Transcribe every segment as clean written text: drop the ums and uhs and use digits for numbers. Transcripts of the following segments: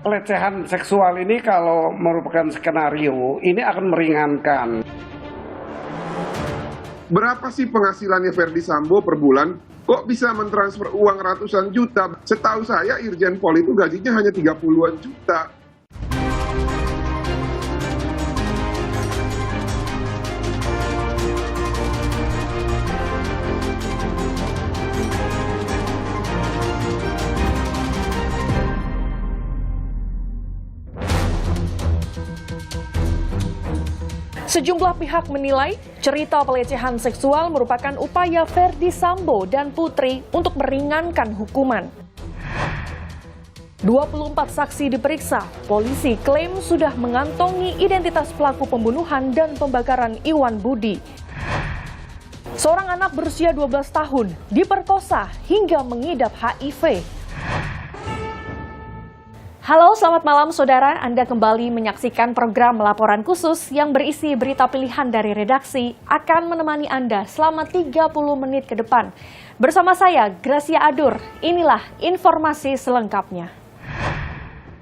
Pelecehan seksual ini kalau merupakan skenario, ini akan meringankan. Berapa sih penghasilannya Ferdy Sambo per bulan? Kok bisa mentransfer uang ratusan juta? Setahu saya Irjen Pol itu gajinya hanya 30-an juta. Sejumlah pihak menilai cerita pelecehan seksual merupakan upaya Ferdy Sambo dan Putri untuk meringankan hukuman. 24 saksi diperiksa, polisi klaim sudah mengantongi identitas pelaku pembunuhan dan pembakaran Iwan Budi. Seorang anak berusia 12 tahun diperkosa hingga mengidap HIV. Halo, selamat malam saudara. Anda kembali menyaksikan program Laporan Khusus yang berisi berita pilihan dari redaksi akan menemani Anda selama 30 menit ke depan. Bersama saya, Gracia Adur. Inilah informasi selengkapnya.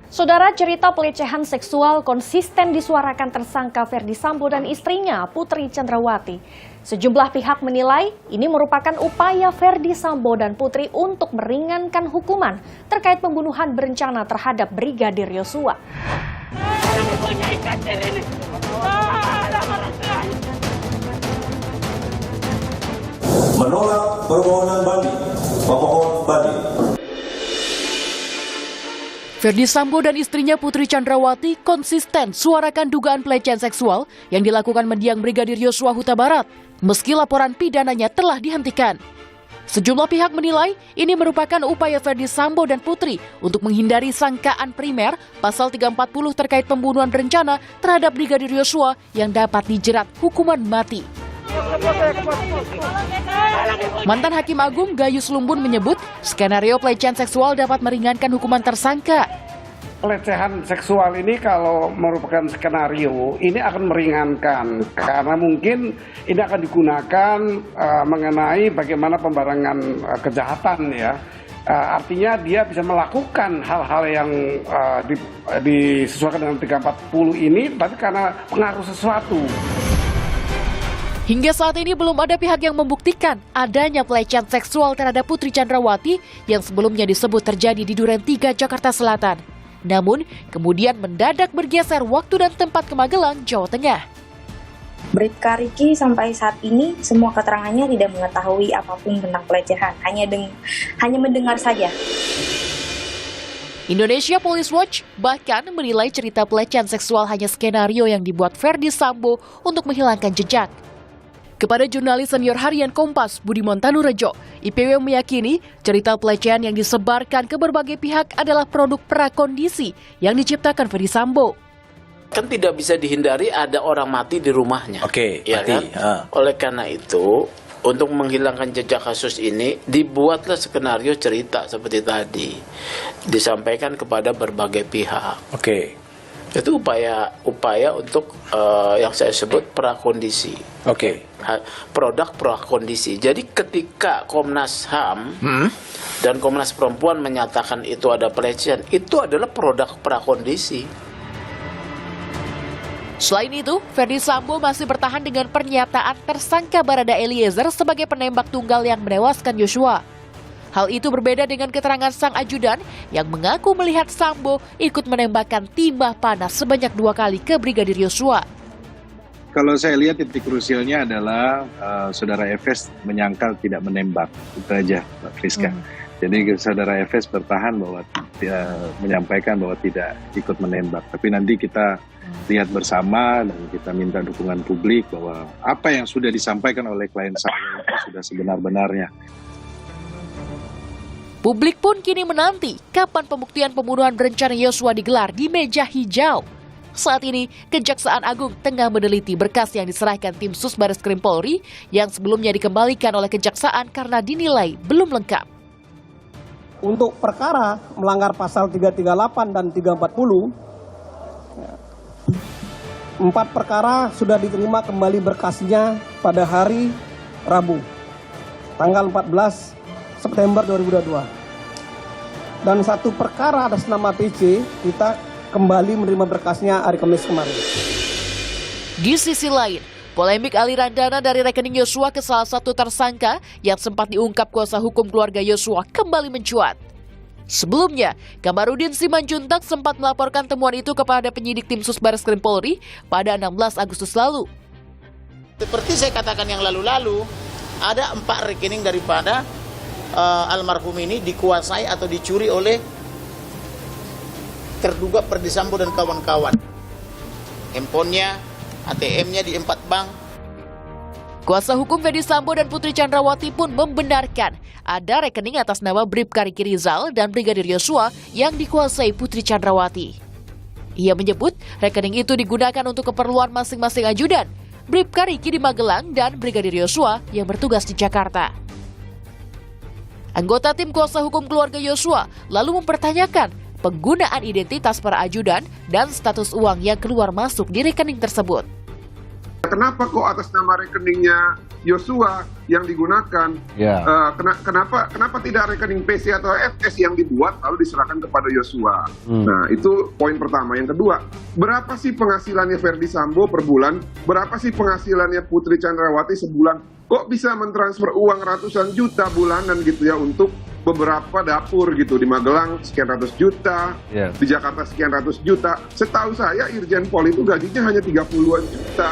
Saudara, cerita pelecehan seksual konsisten disuarakan tersangka Ferdy Sambo dan istrinya Putri Chandrawati. Sejumlah pihak menilai ini merupakan upaya Ferdy Sambo dan Putri untuk meringankan hukuman terkait pembunuhan berencana terhadap Brigadir Yosua. Menolak permohonan banding, pemohon banding. Ferdy Sambo dan istrinya Putri Chandrawati konsisten suarakan dugaan pelecehan seksual yang dilakukan mendiang Brigadir Yosua Huta Barat, meski laporan pidananya telah dihentikan. Sejumlah pihak menilai ini merupakan upaya Ferdy Sambo dan Putri untuk menghindari sangkaan primer pasal 340 terkait pembunuhan berencana terhadap Brigadir Yosua yang dapat dijerat hukuman mati. Mantan Hakim Agung Gayus Lumbun menyebut skenario pelecehan seksual dapat meringankan hukuman tersangka. Pelecehan seksual ini kalau merupakan skenario, ini akan meringankan karena mungkin ini akan digunakan mengenai bagaimana pembarangan kejahatan ya. Artinya dia bisa melakukan hal-hal yang disesuaikan dengan 340 ini, tapi karena pengaruh sesuatu. Hingga saat ini belum ada pihak yang membuktikan adanya pelecehan seksual terhadap Putri Chandrawati yang sebelumnya disebut terjadi di Duren 3, Jakarta Selatan. Namun, kemudian mendadak bergeser waktu dan tempat ke Magelang, Jawa Tengah. Bribka Riki sampai saat ini semua keterangannya tidak mengetahui apapun tentang pelecehan, hanya mendengar saja. Indonesia Police Watch bahkan menilai cerita pelecehan seksual hanya skenario yang dibuat Ferdy Sambo untuk menghilangkan jejak. Kepada jurnalis senior harian Kompas, Budiman Tanurejo, IPW meyakini cerita pelecehan yang disebarkan ke berbagai pihak adalah produk prakondisi yang diciptakan Ferdy Sambo. Kan tidak bisa dihindari ada orang mati di rumahnya. Oke, ya mati. Kan? Oleh karena itu, untuk menghilangkan jejak kasus ini, dibuatlah skenario cerita seperti tadi. Disampaikan kepada berbagai pihak. Oke. Itu upaya untuk yang saya sebut prakondisi. Oke. Produk prakondisi. Jadi ketika Komnas HAM dan Komnas Perempuan menyatakan itu ada pelecehan, itu adalah produk prakondisi. Selain itu, Ferdy Sambo masih bertahan dengan pernyataan tersangka Barada Eliezer sebagai penembak tunggal yang menewaskan Yosua. Hal itu berbeda dengan keterangan sang ajudan yang mengaku melihat Sambo ikut menembakkan timah panas sebanyak 2 kali ke Brigadir Yosua. Kalau saya lihat titik krusialnya adalah saudara Efes menyangkal tidak menembak, itu aja Mbak Friska. Jadi saudara Efes bertahan bahwa menyampaikan bahwa tidak ikut menembak. Tapi nanti kita lihat bersama dan kita minta dukungan publik bahwa apa yang sudah disampaikan oleh klien saya itu sudah sebenar-benarnya. Publik pun kini menanti kapan pembuktian pembunuhan berencana Yosua digelar di meja hijau. Saat ini, Kejaksaan Agung tengah meneliti berkas yang diserahkan tim Sus Bareskrim Polri yang sebelumnya dikembalikan oleh Kejaksaan karena dinilai belum lengkap. Untuk perkara melanggar pasal 338 dan 340, 4 perkara sudah diterima kembali berkasnya pada hari Rabu, tanggal 14 September 2022. Dan 1 perkara atas nama PC kita kembali menerima berkasnya hari Kamis kemarin. Di sisi lain, polemik aliran dana dari rekening Yosua ke salah satu tersangka yang sempat diungkap kuasa hukum keluarga Yosua kembali mencuat. Sebelumnya, Kamarudin Simanjuntak sempat melaporkan temuan itu kepada penyidik tim Sus Barreskrim Polri pada 16 Agustus lalu. Seperti saya katakan yang lalu-lalu, ada 4 rekening daripada almarhum ini dikuasai atau dicuri oleh terduga Ferdi Sambo dan kawan-kawan. Handphonenya, ATM-nya di 4 bank. Kuasa hukum Ferdi Sambo dan Putri Chandrawati pun membenarkan ada rekening atas nama Bribka Riki Rizal dan Brigadir Yosua yang dikuasai Putri Chandrawati. Ia menyebut rekening itu digunakan untuk keperluan masing-masing ajudan, Bribka Riki di Magelang dan Brigadir Yosua yang bertugas di Jakarta. Anggota tim kuasa hukum keluarga Yosua lalu mempertanyakan penggunaan identitas para ajudan dan status uang yang keluar masuk di rekening tersebut. Kenapa kok atas nama rekeningnya Yosua yang digunakan? Kenapa tidak rekening PC atau FS yang dibuat lalu diserahkan kepada Yosua? Nah, itu poin pertama. Yang kedua, berapa sih penghasilannya Ferdi Sambo per bulan? Berapa sih penghasilannya Putri Chandrawati sebulan? Kok bisa mentransfer uang ratusan juta bulanan gitu ya untuk beberapa dapur gitu, di Magelang sekian ratus juta, di Jakarta sekian ratus juta. Setahu saya Irjen Pol itu gajinya hanya 30-an juta.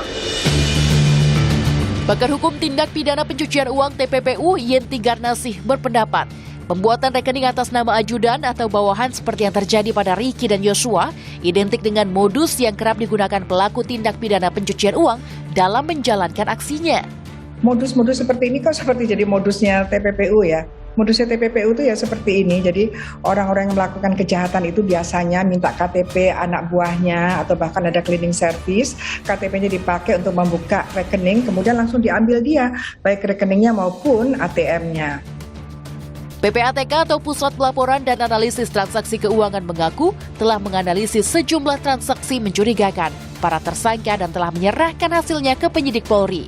Pakar Hukum Tindak Pidana Pencucian Uang TPPU Yenti Garnasih berpendapat pembuatan rekening atas nama ajudan atau bawahan seperti yang terjadi pada Riki dan Yosua identik dengan modus yang kerap digunakan pelaku tindak pidana pencucian uang dalam menjalankan aksinya. Modus-modus seperti ini kok seperti jadi modusnya TPPU ya. Modusnya TPPU itu ya seperti ini. Jadi orang-orang yang melakukan kejahatan itu biasanya minta KTP anak buahnya atau bahkan ada cleaning service. KTP-nya dipakai untuk membuka rekening, kemudian langsung diambil dia, baik rekeningnya maupun ATM-nya. PPATK atau Pusat Pelaporan dan Analisis Transaksi Keuangan mengaku telah menganalisis sejumlah transaksi mencurigakan para tersangka dan telah menyerahkan hasilnya ke penyidik Polri.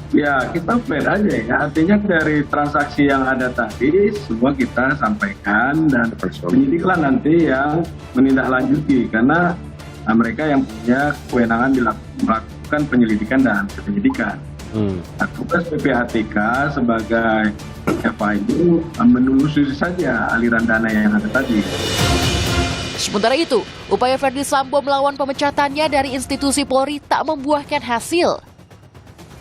Ya, kita fair aja ya. Artinya dari transaksi yang ada tadi, semua kita sampaikan dan penyidiklah nanti yang menindaklanjuti. Karena mereka yang punya kewenangan melakukan penyelidikan dan penyidikan. Nah, tugas PPATK sebagai FIU menelusuri saja aliran dana yang ada tadi. Sementara itu, upaya Ferdi Sambo melawan pemecatannya dari institusi Polri tak membuahkan hasil.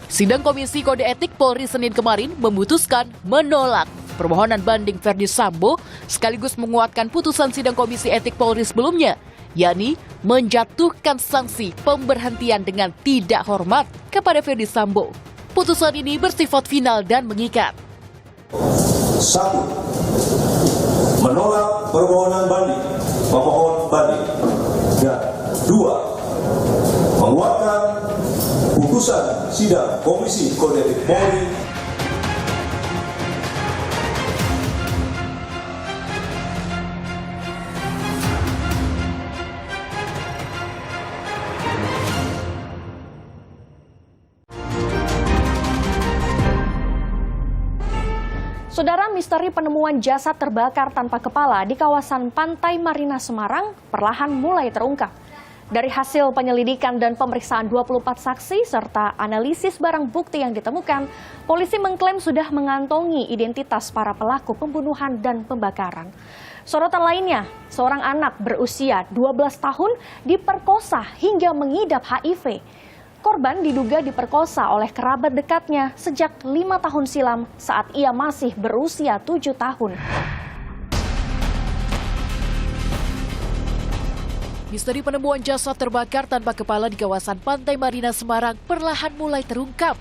Sidang Komisi Kode Etik Polri Senin kemarin memutuskan menolak permohonan banding Ferdi Sambo sekaligus menguatkan putusan sidang Komisi Etik Polri sebelumnya, yakni menjatuhkan sanksi pemberhentian dengan tidak hormat kepada Ferdi Sambo. Putusan ini bersifat final dan mengikat. 1. Menolak permohonan banding pemohon banding. Dan 2. Menguatkan putusan sidang Komisi Kode Etik Polri. Saudara, misteri penemuan jasad terbakar tanpa kepala di kawasan Pantai Marina Semarang perlahan mulai terungkap. Dari hasil penyelidikan dan pemeriksaan 24 saksi serta analisis barang bukti yang ditemukan, polisi mengklaim sudah mengantongi identitas para pelaku pembunuhan dan pembakaran. Sorotan lainnya, seorang anak berusia 12 tahun diperkosa hingga mengidap HIV. Korban diduga diperkosa oleh kerabat dekatnya sejak 5 tahun silam saat ia masih berusia 7 tahun. Misteri penemuan jasad terbakar tanpa kepala di kawasan Pantai Marina Semarang perlahan mulai terungkap.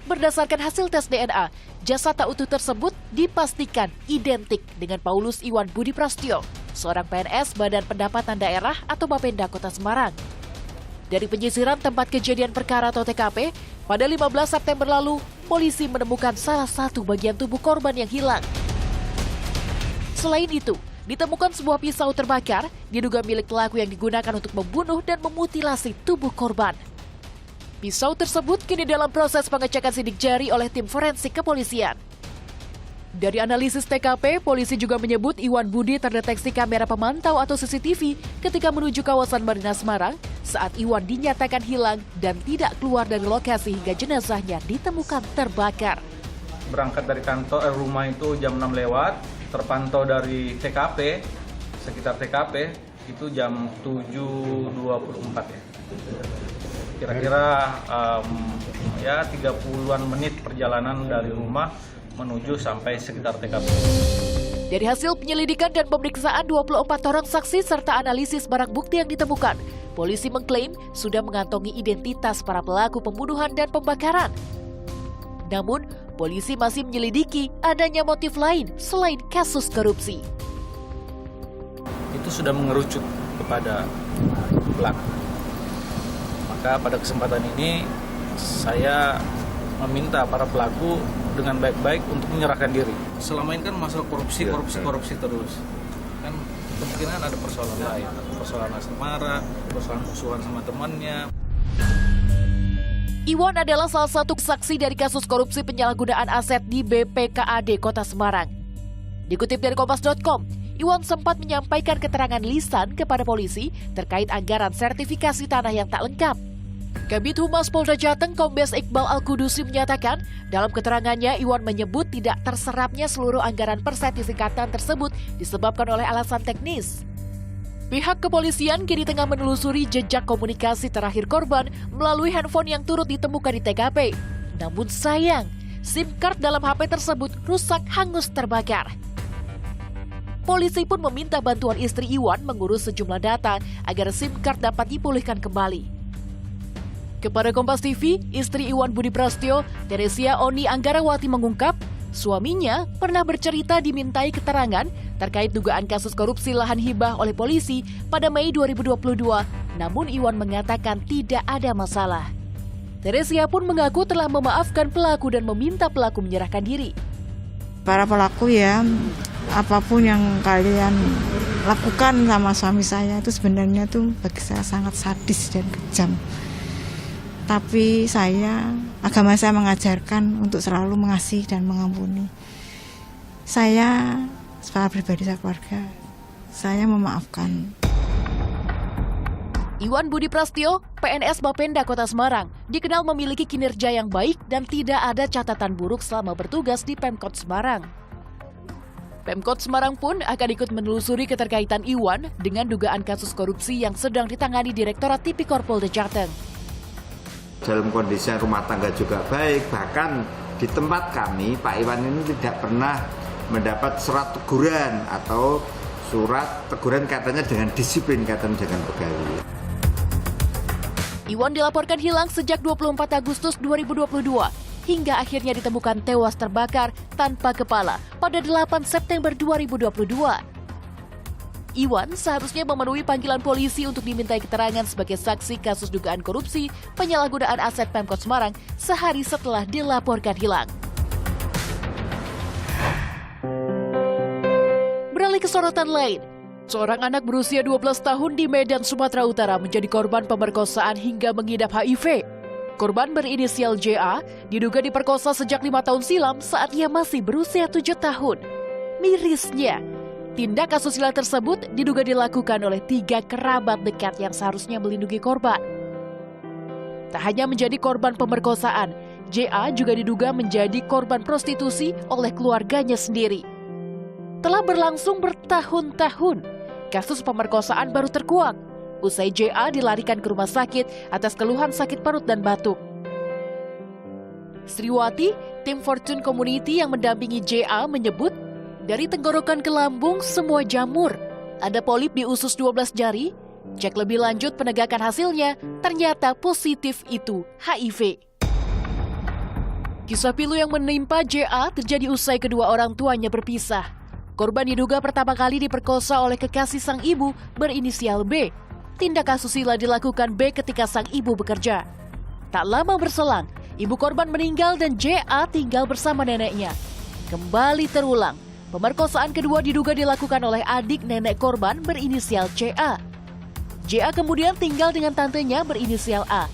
Berdasarkan hasil tes DNA, jasad tak utuh tersebut dipastikan identik dengan Paulus Iwan Budi Prastyo, seorang PNS Badan Pendapatan Daerah atau Bapenda Kota Semarang. Dari penyisiran tempat kejadian perkara atau TKP, pada 15 September lalu, polisi menemukan salah satu bagian tubuh korban yang hilang. Selain itu, ditemukan sebuah pisau terbakar, diduga milik pelaku yang digunakan untuk membunuh dan memutilasi tubuh korban. Pisau tersebut kini dalam proses pengecekan sidik jari oleh tim forensik kepolisian. Dari analisis TKP, polisi juga menyebut Iwan Budi terdeteksi kamera pemantau atau CCTV ketika menuju kawasan Marina Semarang saat Iwan dinyatakan hilang dan tidak keluar dari lokasi hingga jenazahnya ditemukan terbakar. Berangkat dari kantor rumah itu jam 6 lewat, terpantau dari TKP, sekitar TKP itu jam 7.24 ya. Kira-kira ya 30-an menit perjalanan dari rumah menuju sampai sekitar TKP. Dari hasil penyelidikan dan pemeriksaan 24 orang saksi serta analisis barang bukti yang ditemukan, polisi mengklaim sudah mengantongi identitas para pelaku pembunuhan dan pembakaran. Namun, polisi masih menyelidiki adanya motif lain selain kasus korupsi. Itu sudah mengerucut kepada pelaku. Maka pada kesempatan ini saya meminta para pelaku dengan baik-baik untuk menyerahkan diri. Selama ini kan masalah korupsi terus. Kan kemungkinan ada persoalan lain, persoalan asmara, persoalan musuhan sama temannya. Iwan adalah salah satu saksi dari kasus korupsi penyalahgunaan aset di BPKAD Kota Semarang. Dikutip dari Kompas.com, Iwan sempat menyampaikan keterangan lisan kepada polisi terkait anggaran sertifikasi tanah yang tak lengkap. Kabid Humas Polda Jateng Kombes Iqbal Al-Kudusi menyatakan, dalam keterangannya Iwan menyebut tidak terserapnya seluruh anggaran persertifikatan tersebut disebabkan oleh alasan teknis. Pihak kepolisian kini tengah menelusuri jejak komunikasi terakhir korban melalui handphone yang turut ditemukan di TKP. Namun sayang, SIM card dalam HP tersebut rusak hangus terbakar. Polisi pun meminta bantuan istri Iwan mengurus sejumlah data agar SIM card dapat dipulihkan kembali. Kepada Kompas TV, istri Iwan Budi Prasetyo, Teresia Oni Anggarawati mengungkap, suaminya pernah bercerita dimintai keterangan terkait dugaan kasus korupsi lahan hibah oleh polisi pada Mei 2022, namun Iwan mengatakan tidak ada masalah. Teresia pun mengaku telah memaafkan pelaku dan meminta pelaku menyerahkan diri. Para pelaku ya, apapun yang kalian lakukan sama suami saya itu sebenarnya tuh bagi saya sangat sadis dan kejam. Tapi agama saya mengajarkan untuk selalu mengasihi dan mengampuni. Saya, secara pribadi saya keluarga, saya memaafkan. Iwan Budi Prasetyo, PNS Bapenda Kota Semarang, dikenal memiliki kinerja yang baik dan tidak ada catatan buruk selama bertugas di Pemkot Semarang. Pemkot Semarang pun akan ikut menelusuri keterkaitan Iwan dengan dugaan kasus korupsi yang sedang ditangani Direktorat Tipikor Polda Jateng. Dalam kondisi rumah tangga juga baik, bahkan di tempat kami Pak Iwan ini tidak pernah mendapat surat teguran atau surat teguran katanya dengan disiplin, katanya dengan pegawai. Iwan dilaporkan hilang sejak 24 Agustus 2022 hingga akhirnya ditemukan tewas terbakar tanpa kepala pada 8 September 2022. Iwan seharusnya memenuhi panggilan polisi untuk dimintai keterangan sebagai saksi kasus dugaan korupsi penyalahgunaan aset Pemkot Semarang sehari setelah dilaporkan hilang. Beralih ke sorotan lain, seorang anak berusia 12 tahun di Medan, Sumatera Utara menjadi korban pemerkosaan hingga mengidap HIV. Korban berinisial JA diduga diperkosa sejak 5 tahun silam saat ia masih berusia 7 tahun. Mirisnya, tindak asusila tersebut diduga dilakukan oleh 3 kerabat dekat yang seharusnya melindungi korban. Tak hanya menjadi korban pemerkosaan, JA juga diduga menjadi korban prostitusi oleh keluarganya sendiri. Telah berlangsung bertahun-tahun, kasus pemerkosaan baru terkuak. Usai JA dilarikan ke rumah sakit atas keluhan sakit perut dan batuk. Sriwati, tim Fortune Community yang mendampingi JA menyebut, dari tenggorokan ke lambung semua jamur. Ada polip di usus 12 jari. Cek lebih lanjut penegakan hasilnya, ternyata positif itu HIV. Kisah pilu yang menimpa JA terjadi usai kedua orang tuanya berpisah. Korban diduga pertama kali diperkosa oleh kekasih sang ibu berinisial B. Tindak asusila dilakukan B ketika sang ibu bekerja. Tak lama berselang, ibu korban meninggal dan JA tinggal bersama neneknya. Kembali terulang. Pemerkosaan kedua diduga dilakukan oleh adik nenek korban berinisial CA. JA kemudian tinggal dengan tantenya berinisial A.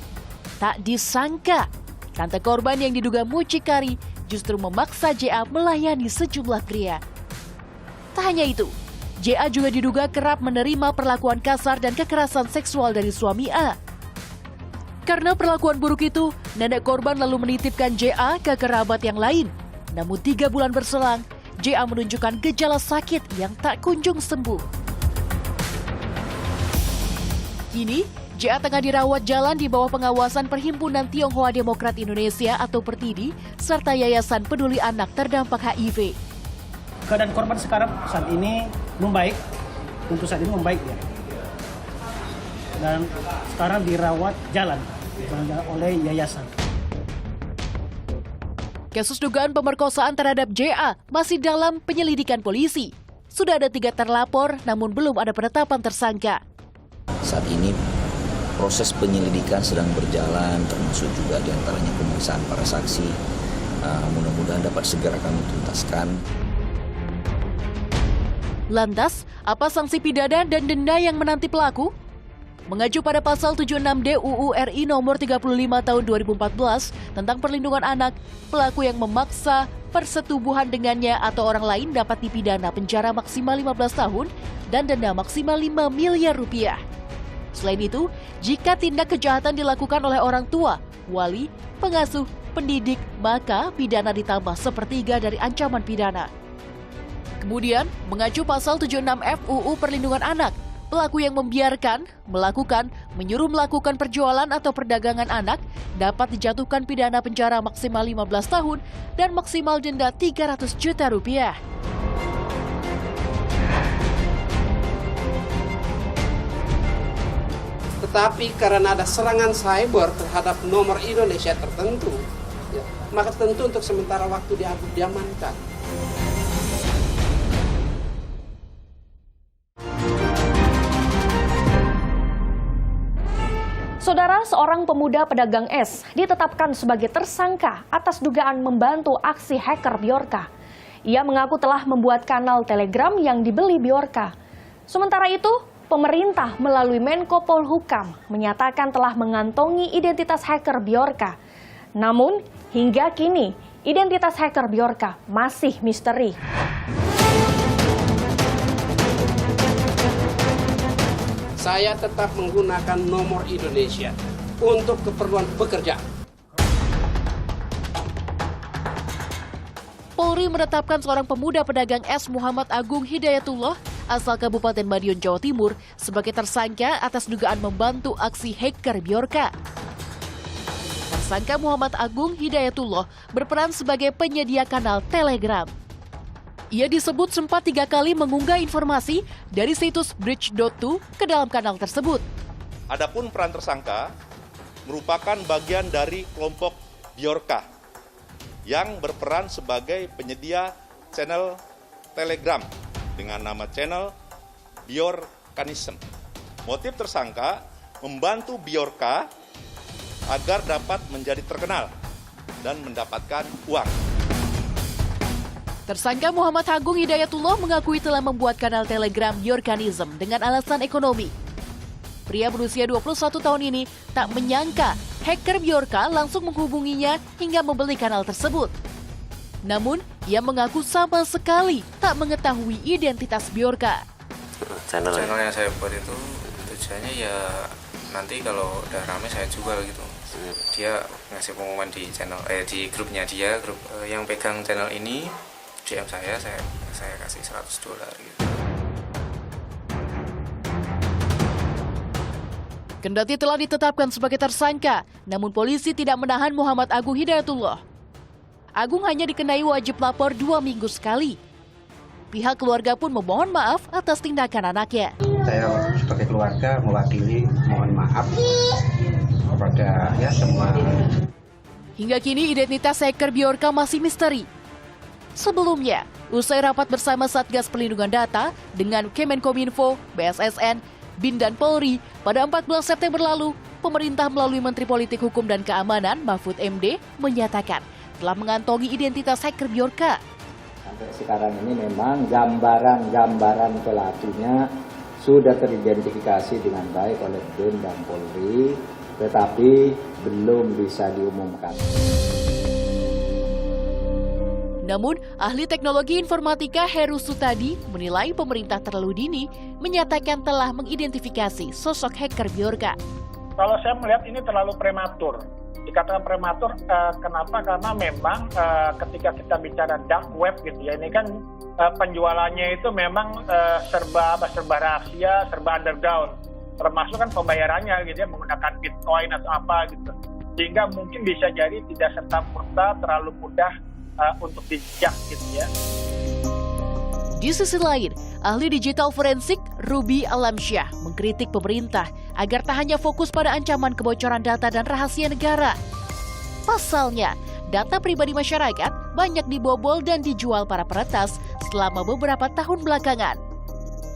Tak disangka, tante korban yang diduga mucikari justru memaksa JA melayani sejumlah pria. Tak hanya itu, JA juga diduga kerap menerima perlakuan kasar dan kekerasan seksual dari suami A. Karena perlakuan buruk itu, nenek korban lalu menitipkan JA ke kerabat yang lain. Namun 3 bulan berselang, JA menunjukkan gejala sakit yang tak kunjung sembuh. Kini, JA tengah dirawat jalan di bawah pengawasan Perhimpunan Tionghoa Demokrat Indonesia atau Pertidi, serta Yayasan Peduli Anak Terdampak HIV. Keadaan korban sekarang saat ini membaik, untuk saat ini membaik ya. Dan sekarang dirawat jalan oleh yayasan. Kasus dugaan pemerkosaan terhadap JA masih dalam penyelidikan polisi. Sudah ada 3 terlapor, namun belum ada penetapan tersangka. Saat ini proses penyelidikan sedang berjalan, termasuk juga diantaranya pemeriksaan para saksi. Mudah-mudahan dapat segera kami tuntaskan. Lantas, apa sanksi pidana dan denda yang menanti pelaku? Mengacu pada pasal 76D UU RI nomor 35 tahun 2014 tentang perlindungan anak, pelaku yang memaksa persetubuhan dengannya atau orang lain dapat dipidana penjara maksimal 15 tahun dan denda maksimal 5 miliar rupiah. Selain itu, jika tindak kejahatan dilakukan oleh orang tua, wali, pengasuh, pendidik, maka pidana ditambah 1/3 dari ancaman pidana. Kemudian, mengacu pasal 76F UU Perlindungan Anak, pelaku yang membiarkan, melakukan, menyuruh melakukan perjualan atau perdagangan anak dapat dijatuhkan pidana penjara maksimal 15 tahun dan maksimal denda 300 juta rupiah. Tetapi karena ada serangan cyber terhadap nomor Indonesia tertentu, ya, maka tentu untuk sementara waktu diamankan. Saudara, seorang pemuda pedagang es ditetapkan sebagai tersangka atas dugaan membantu aksi hacker Bjorka. Ia mengaku telah membuat kanal Telegram yang dibeli Bjorka. Sementara itu, pemerintah melalui Menko Polhukam menyatakan telah mengantongi identitas hacker Bjorka. Namun, hingga kini, identitas hacker Bjorka masih misteri. Saya tetap menggunakan nomor Indonesia untuk keperluan pekerjaan. Polri menetapkan seorang pemuda pedagang es Muhammad Agung Hidayatullah asal Kabupaten Madiun, Jawa Timur sebagai tersangka atas dugaan membantu aksi hacker Bjorka. Tersangka Muhammad Agung Hidayatullah berperan sebagai penyedia kanal Telegram. Ia disebut sempat 3 kali mengunggah informasi dari situs bridge.to ke dalam kanal tersebut. Adapun peran tersangka merupakan bagian dari kelompok Bjorka yang berperan sebagai penyedia channel Telegram dengan nama channel Bjorkanism. Motif tersangka membantu Bjorka agar dapat menjadi terkenal dan mendapatkan uang. Tersangka Muhammad Agung Hidayatullah mengakui telah membuat kanal Telegram Bjorkanism dengan alasan ekonomi. Pria berusia 21 tahun ini tak menyangka hacker Bjorka langsung menghubunginya hingga membeli kanal tersebut. Namun, ia mengaku sama sekali tak mengetahui identitas Bjorka. Channel yang saya buat itu tujuannya ya nanti kalau udah rame saya jual gitu. Dia ngasih pengumuman di channel di grupnya dia, grup yang pegang channel ini. DM saya kasih $100 gitu. Kendati telah ditetapkan sebagai tersangka, namun polisi tidak menahan Muhammad Agung Hidayatullah. Agung hanya dikenai wajib lapor 2 minggu sekali. Pihak keluarga pun memohon maaf atas tindakan anaknya. Saya sebagai keluarga mewakili mohon maaf kepada semua. Hingga kini identitas hacker Bjorka masih misteri. Sebelumnya, usai rapat bersama Satgas Perlindungan Data dengan Kemenkominfo, BSSN, BIN dan Polri pada 14 September lalu, pemerintah melalui Menteri Politik Hukum dan Keamanan Mahfud MD menyatakan telah mengantongi identitas hacker Bjorka. Sampai sekarang ini memang gambaran pelakunya sudah teridentifikasi dengan baik oleh BIN dan Polri, tetapi belum bisa diumumkan. Namun, ahli teknologi informatika Heru Sutadi menilai pemerintah terlalu dini menyatakan telah mengidentifikasi sosok hacker Bjorka. Kalau saya melihat ini terlalu prematur. Dikatakan prematur, kenapa? Karena memang ketika kita bicara dark web gitu ya, ini kan penjualannya itu memang serba rahasia, serba underground. Termasuk kan pembayarannya gitu ya, menggunakan Bitcoin atau apa gitu. Sehingga mungkin bisa jadi tidak serta-merta terlalu mudah untuk dijak gitu ya. Di sisi lain, ahli digital forensik Ruby Alamsyah mengkritik pemerintah agar tak hanya fokus pada ancaman kebocoran data dan rahasia negara. Pasalnya, data pribadi masyarakat banyak dibobol dan dijual para peretas selama beberapa tahun belakangan.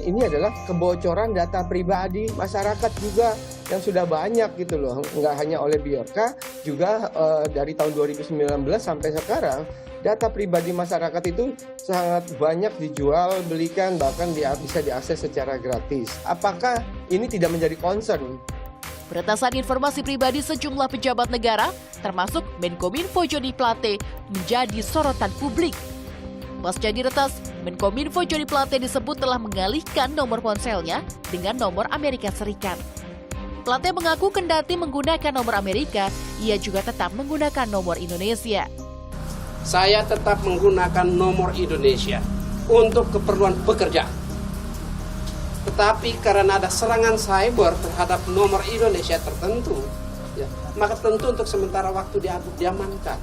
Ini adalah kebocoran data pribadi masyarakat juga yang sudah banyak gitu loh. Nggak hanya oleh Bjorka, juga dari tahun 2019 sampai sekarang, data pribadi masyarakat itu sangat banyak dijual, belikan, bahkan bisa diakses secara gratis. Apakah ini tidak menjadi concern? Peretasan informasi pribadi sejumlah pejabat negara, termasuk Menkominfo Joni Plate, menjadi sorotan publik. Pasca diretas, Menkominfo Joni Plate disebut telah mengalihkan nomor ponselnya dengan nomor Amerika Serikat. Plate mengaku kendati menggunakan nomor Amerika, ia juga tetap menggunakan nomor Indonesia. Saya tetap menggunakan nomor Indonesia untuk keperluan bekerja. Tetapi karena ada serangan cyber terhadap nomor Indonesia tertentu, ya, maka tentu untuk sementara waktu diamankan.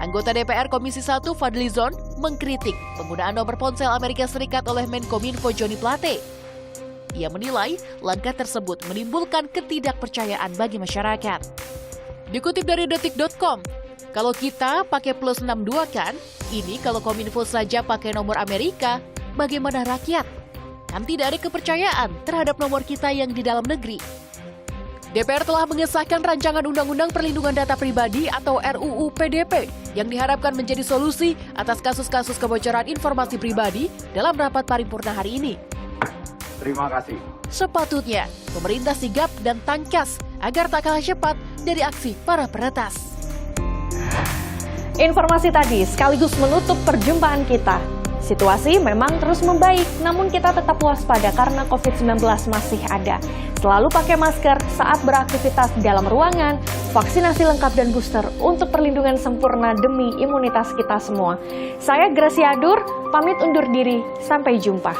Anggota DPR Komisi 1 Fadlizon mengkritik penggunaan nomor ponsel Amerika Serikat oleh Menkominfo Joni Plate. Ia menilai langkah tersebut menimbulkan ketidakpercayaan bagi masyarakat. Dikutip dari detik.com, kalau kita pakai plus 62 kan, ini kalau Kominfo saja pakai nomor Amerika, bagaimana rakyat? Kan tidak ada kepercayaan terhadap nomor kita yang di dalam negeri. DPR telah mengesahkan rancangan Undang-Undang Perlindungan Data Pribadi atau RUU PDP yang diharapkan menjadi solusi atas kasus-kasus kebocoran informasi pribadi dalam rapat paripurna hari ini. Terima kasih. Sepatutnya, pemerintah sigap dan tangkas agar tak kalah cepat dari aksi para peretas. Informasi tadi sekaligus menutup perjumpaan kita. Situasi memang terus membaik, namun kita tetap waspada karena COVID-19 masih ada. Selalu pakai masker saat beraktivitas di dalam ruangan, vaksinasi lengkap dan booster untuk perlindungan sempurna demi imunitas kita semua. Saya Gracia Adur, pamit undur diri, sampai jumpa.